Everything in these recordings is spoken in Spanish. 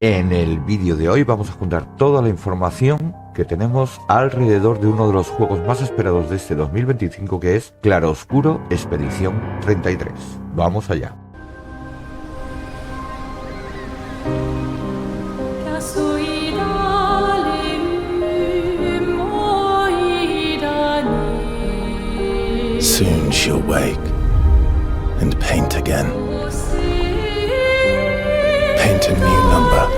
En el vídeo de hoy vamos a juntar toda la información que tenemos alrededor de uno de los juegos más esperados de este 2025, que es Claroscuro Expedición 33. Vamos allá. Soon she'll wake and paint again. Paint a new number,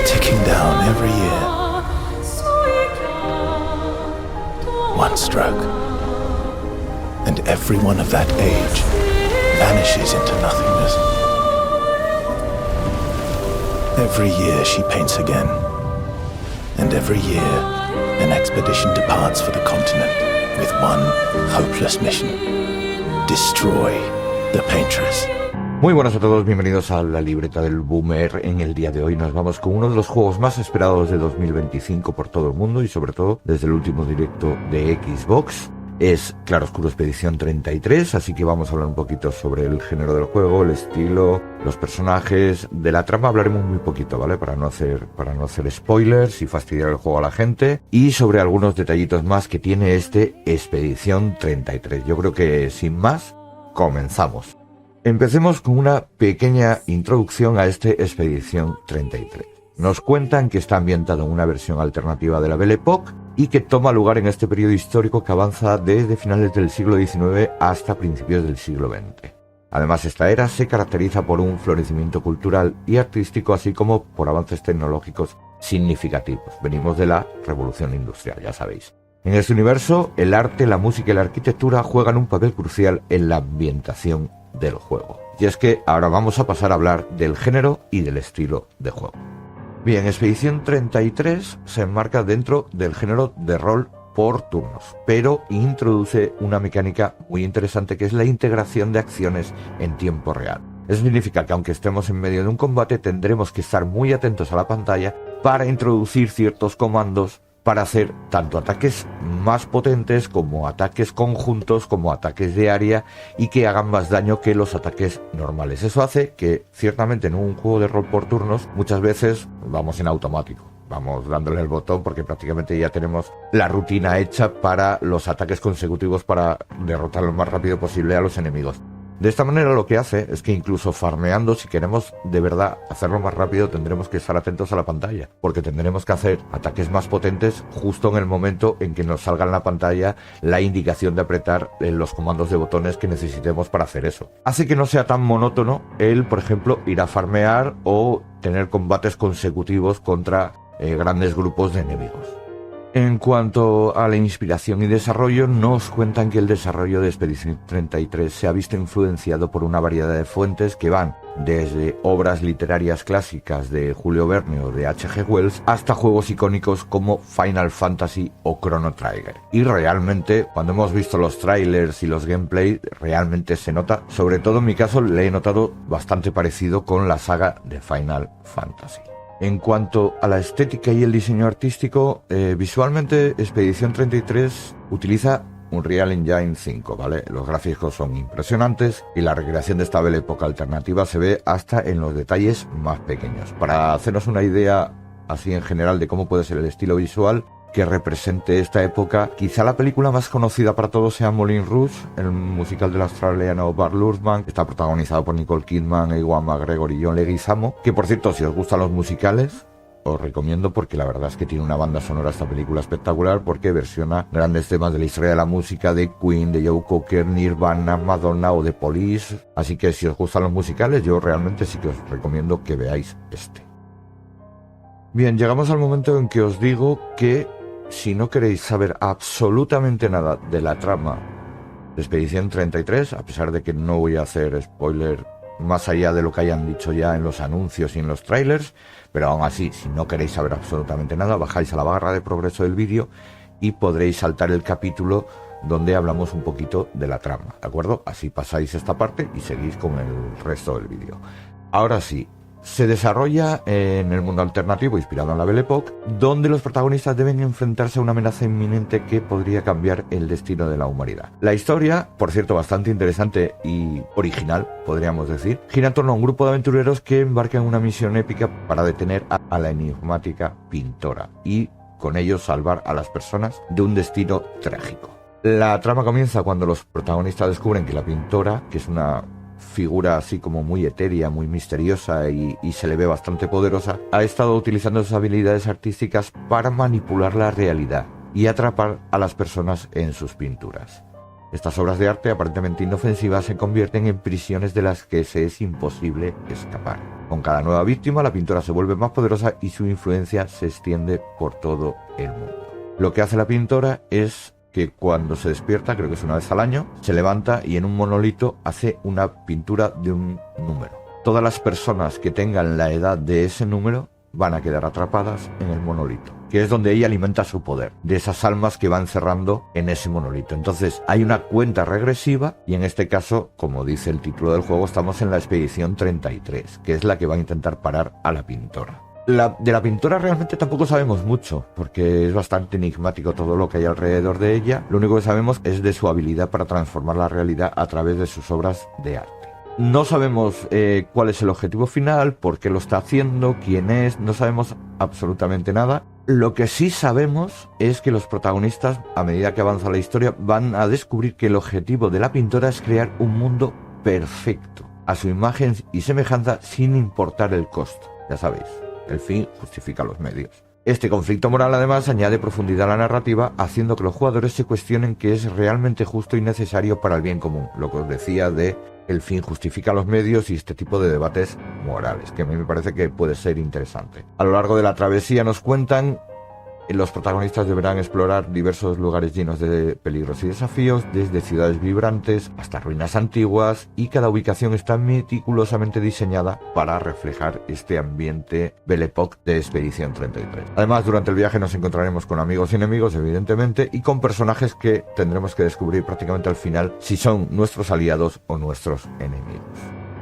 ticking down every year. One stroke, and everyone of that age vanishes into nothingness. Every year she paints again, and every year an expedition departs for the continent with one hopeless mission: destroy the paintress. Muy buenas a todos, bienvenidos a la libreta del Boomer. En el día de hoy nos vamos con uno de los juegos más esperados de 2025 por todo el mundo y sobre todo desde el último directo de Xbox. Es Claroscuro Expedición 33, así que vamos a hablar un poquito sobre el género del juego, el estilo, los personajes. De la trama hablaremos muy poquito, ¿vale? Para no hacer spoilers y fastidiar el juego a la gente. Y sobre algunos detallitos más que tiene este Expedición 33. Yo creo que sin más, comenzamos. Empecemos con una pequeña introducción a este Expedición 33. Nos cuentan que está ambientado en una versión alternativa de la Belle Époque y que toma lugar en este periodo histórico que avanza desde finales del siglo XIX hasta principios del siglo XX. Además, esta era se caracteriza por un florecimiento cultural y artístico, así como por avances tecnológicos significativos. Venimos de la Revolución Industrial, ya sabéis. En este universo, el arte, la música y la arquitectura juegan un papel crucial en la ambientación del juego. Y es que ahora vamos a pasar a hablar del género y del estilo de juego. Bien, Expedición 33 se enmarca dentro del género de rol por turnos, pero introduce una mecánica muy interesante que es la integración de acciones en tiempo real. Eso significa que aunque estemos en medio de un combate, tendremos que estar muy atentos a la pantalla para introducir ciertos comandos para hacer tanto ataques más potentes como ataques conjuntos, como ataques de área y que hagan más daño que los ataques normales. Eso hace que ciertamente en un juego de rol por turnos muchas veces vamos en automático. Vamos dándole el botón porque prácticamente ya tenemos la rutina hecha para los ataques consecutivos para derrotar lo más rápido posible a los enemigos. De esta manera lo que hace es que incluso farmeando, si queremos de verdad hacerlo más rápido, tendremos que estar atentos a la pantalla, porque tendremos que hacer ataques más potentes justo en el momento en que nos salga en la pantalla la indicación de apretar los comandos de botones que necesitemos para hacer eso. Hace que no sea tan monótono el, por ejemplo, ir a farmear o tener combates consecutivos contra grandes grupos de enemigos. En cuanto a la inspiración y desarrollo, nos cuentan que el desarrollo de Expedición 33 se ha visto influenciado por una variedad de fuentes que van desde obras literarias clásicas de Julio Verne o de H.G. Wells hasta juegos icónicos como Final Fantasy o Chrono Trigger. Y realmente, cuando hemos visto los trailers y los gameplay, realmente se nota, sobre todo en mi caso, le he notado bastante parecido con la saga de Final Fantasy. En cuanto a la estética y el diseño artístico, visualmente Expedición 33 utiliza Unreal Engine 5, ¿vale? Los gráficos son impresionantes y la recreación de esta Belle Époque alternativa se ve hasta en los detalles más pequeños. Para hacernos una idea así en general de cómo puede ser el estilo visual que represente esta época, quizá la película más conocida para todos sea Moulin Rouge, el musical del australiano Baz Luhrmann, que está protagonizado por Nicole Kidman, Ewan McGregor y John Leguizamo, que por cierto, si os gustan los musicales, os recomiendo porque la verdad es que tiene una banda sonora esta película espectacular porque versiona grandes temas de la historia de la música de Queen, de Joe Cocker, Nirvana, Madonna o de Police, así que si os gustan los musicales yo realmente sí que os recomiendo que veáis este. Bien, llegamos al momento en que os digo que si no queréis saber absolutamente nada de la trama de Expedición 33, a pesar de que no voy a hacer spoiler más allá de lo que hayan dicho ya en los anuncios y en los trailers, pero aún así, si no queréis saber absolutamente nada, bajáis a la barra de progreso del vídeo y podréis saltar el capítulo donde hablamos un poquito de la trama, ¿de acuerdo? Así pasáis esta parte y seguís con el resto del vídeo. Ahora sí, Se desarrolla en el mundo alternativo inspirado en la Belle Époque, donde los protagonistas deben enfrentarse a una amenaza inminente que podría cambiar el destino de la humanidad. La historia, por cierto, bastante interesante y original, podríamos decir, gira en torno a un grupo de aventureros que embarcan en una misión épica para detener a la enigmática pintora y con ello salvar a las personas de un destino trágico. La trama comienza cuando los protagonistas descubren que la pintora, que es una figura así como muy etérea, muy misteriosa y se le ve bastante poderosa, ha estado utilizando sus habilidades artísticas para manipular la realidad y atrapar a las personas en sus pinturas. Estas obras de arte aparentemente inofensivas se convierten en prisiones de las que se es imposible escapar. Con cada nueva víctima, la pintora se vuelve más poderosa y su influencia se extiende por todo el mundo. Lo que hace la pintora es que cuando se despierta, creo que es una vez al año, se levanta y en un monolito hace una pintura de un número. Todas las personas que tengan la edad de ese número van a quedar atrapadas en el monolito, que es donde ella alimenta su poder, de esas almas que van cerrando en ese monolito. Entonces hay una cuenta regresiva y en este caso, como dice el título del juego, estamos en la expedición 33, que es la que va a intentar parar a la pintora. De la pintora realmente tampoco sabemos mucho, porque es bastante enigmático todo lo que hay alrededor de ella. Lo único que sabemos es de su habilidad para transformar la realidad a través de sus obras de arte. No sabemos cuál es el objetivo final, por qué lo está haciendo, quién es, no sabemos absolutamente nada. Lo que sí sabemos es que los protagonistas, a medida que avanza la historia, van a descubrir que el objetivo de la pintora es crear un mundo perfecto, a su imagen y semejanza sin importar el costo, ya sabéis. El fin justifica los medios. Este conflicto moral además añade profundidad a la narrativa, haciendo que los jugadores se cuestionen qué es realmente justo y necesario para el bien común. Lo que os decía de el fin justifica los medios y este tipo de debates morales, que a mí me parece que puede ser interesante. A lo largo de la travesía nos cuentan los protagonistas deberán explorar diversos lugares llenos de peligros y desafíos, desde ciudades vibrantes hasta ruinas antiguas, y cada ubicación está meticulosamente diseñada para reflejar este ambiente Belle Époque de Expedición 33. Además, durante el viaje nos encontraremos con amigos y enemigos, evidentemente, y con personajes que tendremos que descubrir prácticamente al final si son nuestros aliados o nuestros enemigos.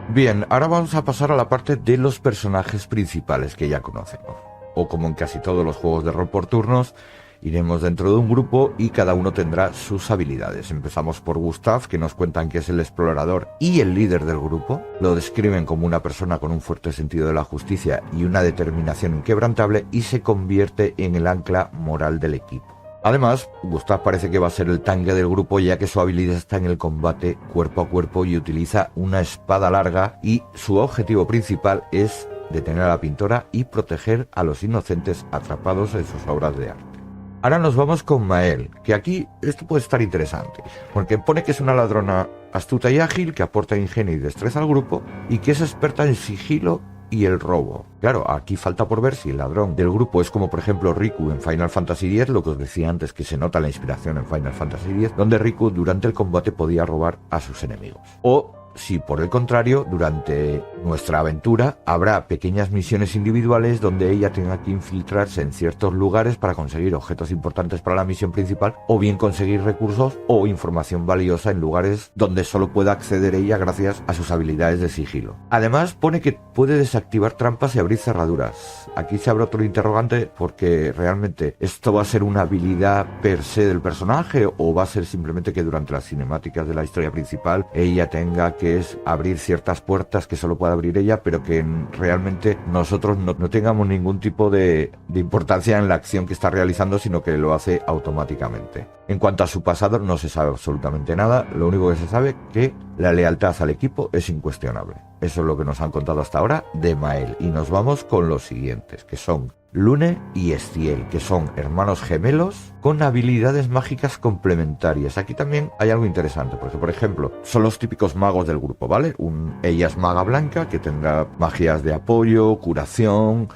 Bien, ahora vamos a pasar a la parte de los personajes principales que ya conocemos. O como en casi todos los juegos de rol por turnos, iremos dentro de un grupo y cada uno tendrá sus habilidades. Empezamos por Gustav, que nos cuentan que es el explorador y el líder del grupo. Lo describen como una persona con un fuerte sentido de la justicia y una determinación inquebrantable, y se convierte en el ancla moral del equipo. Además, Gustav parece que va a ser el tanque del grupo, ya que su habilidad está en el combate cuerpo a cuerpo y utiliza una espada larga, y su objetivo principal es detener a la pintora y proteger a los inocentes atrapados en sus obras de arte. Ahora nos vamos con Mael, que aquí esto puede estar interesante, porque pone que es una ladrona astuta y ágil que aporta ingenio y destreza al grupo y que es experta en sigilo y el robo. Claro, aquí falta por ver si el ladrón del grupo es como por ejemplo Riku en Final Fantasy X, lo que os decía antes, que se nota la inspiración en Final Fantasy X, donde Riku durante el combate podía robar a sus enemigos. O si por el contrario, durante nuestra aventura habrá pequeñas misiones individuales donde ella tenga que infiltrarse en ciertos lugares para conseguir objetos importantes para la misión principal, o bien conseguir recursos o información valiosa en lugares donde solo pueda acceder ella gracias a sus habilidades de sigilo. Además pone que puede desactivar trampas y abrir cerraduras. Aquí se abre otro interrogante, porque realmente esto va a ser una habilidad per se del personaje, o va a ser simplemente que durante las cinemáticas de la historia principal ella tenga que es abrir ciertas puertas que solo puede abrir ella, pero que realmente nosotros no tengamos ningún tipo de importancia en la acción que está realizando, sino que lo hace automáticamente. En cuanto a su pasado no se sabe absolutamente nada. Lo único que se sabe es que la lealtad al equipo es incuestionable. Eso es lo que nos han contado hasta ahora de Mael, y nos vamos con los siguientes, que son Lune y Estiel, que son hermanos gemelos con habilidades mágicas complementarias. Aquí también hay algo interesante, porque por ejemplo son los típicos magos del grupo, ¿vale? Ella es maga blanca, que tendrá magias de apoyo, curación,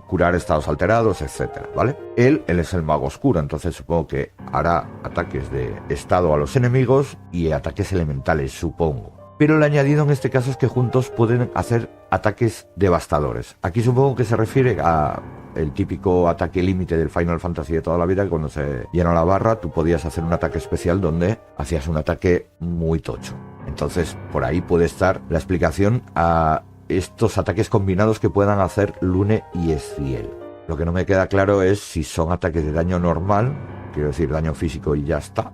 curar estados alterados, etcétera, ¿vale? Él es el mago oscuro, entonces supongo que hará ataques de estado a los enemigos y ataques elementales, supongo. Pero el añadido en este caso es que juntos pueden hacer ataques devastadores. Aquí supongo que se refiere a el típico ataque límite del Final Fantasy de toda la vida, que cuando se llena la barra tú podías hacer un ataque especial donde hacías un ataque muy tocho. Entonces por ahí puede estar la explicación a estos ataques combinados que puedan hacer Lune y Ezreal. Lo que no me queda claro es si son ataques de daño normal, quiero decir daño físico y ya está,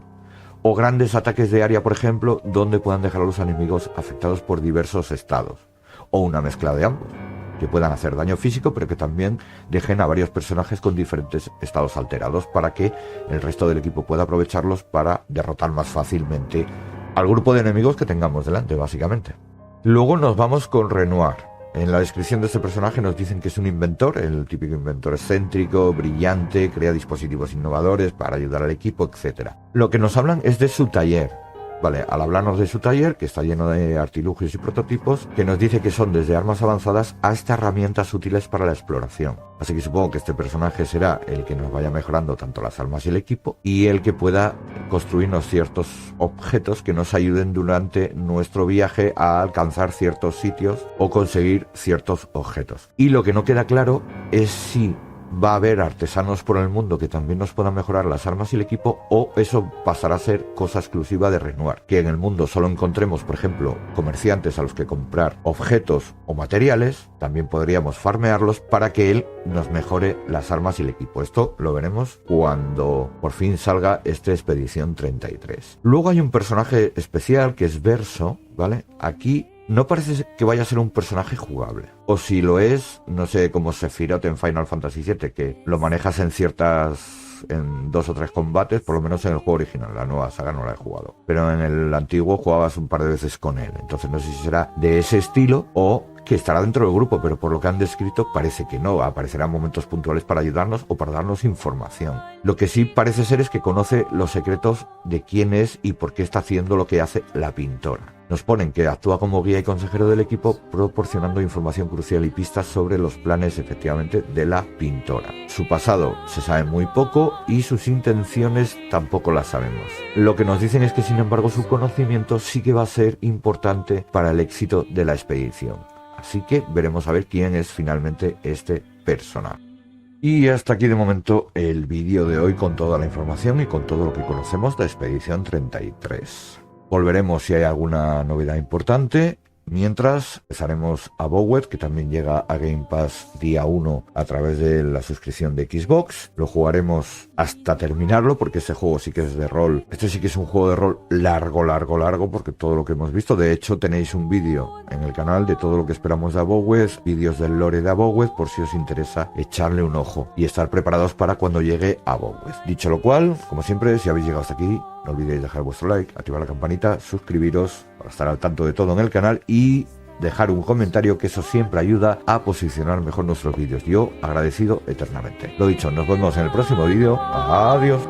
o grandes ataques de área, por ejemplo, donde puedan dejar a los enemigos afectados por diversos estados, o una mezcla de ambos, que puedan hacer daño físico pero que también dejen a varios personajes con diferentes estados alterados para que el resto del equipo pueda aprovecharlos para derrotar más fácilmente al grupo de enemigos que tengamos delante, básicamente. Luego nos vamos con Renoir. En la descripción de este personaje nos dicen que es un inventor, el típico inventor excéntrico, brillante, crea dispositivos innovadores para ayudar al equipo, etc. Lo que nos hablan es de su taller. Vale, al hablarnos de su taller, que está lleno de artilugios y prototipos, que nos dice que son desde armas avanzadas hasta herramientas útiles para la exploración. Así que supongo que este personaje será el que nos vaya mejorando tanto las armas y el equipo, y el que pueda construirnos ciertos objetos que nos ayuden durante nuestro viaje a alcanzar ciertos sitios o conseguir ciertos objetos. Y lo que no queda claro es si va a haber artesanos por el mundo que también nos puedan mejorar las armas y el equipo, o eso pasará a ser cosa exclusiva de Renoir, que en el mundo solo encontremos, por ejemplo, comerciantes a los que comprar objetos o materiales. También podríamos farmearlos para que él nos mejore las armas y el equipo. Esto lo veremos cuando por fin salga esta Expedición 33. Luego hay un personaje especial que es Verso, ¿vale? Aquí no parece que vaya a ser un personaje jugable. O si lo es, no sé, como Sephiroth en Final Fantasy VII, que lo manejas en 2 o 3 combates, por lo menos en el juego original. La nueva saga no la he jugado, pero en el antiguo jugabas un par de veces con él. Entonces no sé si será de ese estilo o que estará dentro del grupo, pero por lo que han descrito parece que no. Aparecerá en momentos puntuales para ayudarnos o para darnos información. Lo que sí parece ser es que conoce los secretos de quién es y por qué está haciendo lo que hace la pintora. Nos ponen que actúa como guía y consejero del equipo, proporcionando información crucial y pistas sobre los planes, efectivamente, de la pintora. Su pasado se sabe muy poco y sus intenciones tampoco las sabemos. Lo que nos dicen es que, sin embargo, su conocimiento sí que va a ser importante para el éxito de la expedición. Así que veremos a ver quién es finalmente este personaje. Y hasta aquí de momento el vídeo de hoy con toda la información y con todo lo que conocemos de Expedición 33. Volveremos si hay alguna novedad importante. Mientras, empezaremos a Bowed, que también llega a Game Pass día 1 a través de la suscripción de Xbox. Lo jugaremos hasta terminarlo, porque ese juego sí que es de rol. Este sí que es un juego de rol largo, porque todo lo que hemos visto. De hecho, tenéis un vídeo en el canal de todo lo que esperamos de Bowed, vídeos del lore de Bowed, por si os interesa echarle un ojo y estar preparados para cuando llegue a Bowed. Dicho lo cual, como siempre, si habéis llegado hasta aquí, no olvidéis dejar vuestro like, activar la campanita, suscribiros para estar al tanto de todo en el canal y dejar un comentario, que eso siempre ayuda a posicionar mejor nuestros vídeos. Yo agradecido eternamente. Lo dicho, nos vemos en el próximo vídeo. Adiós.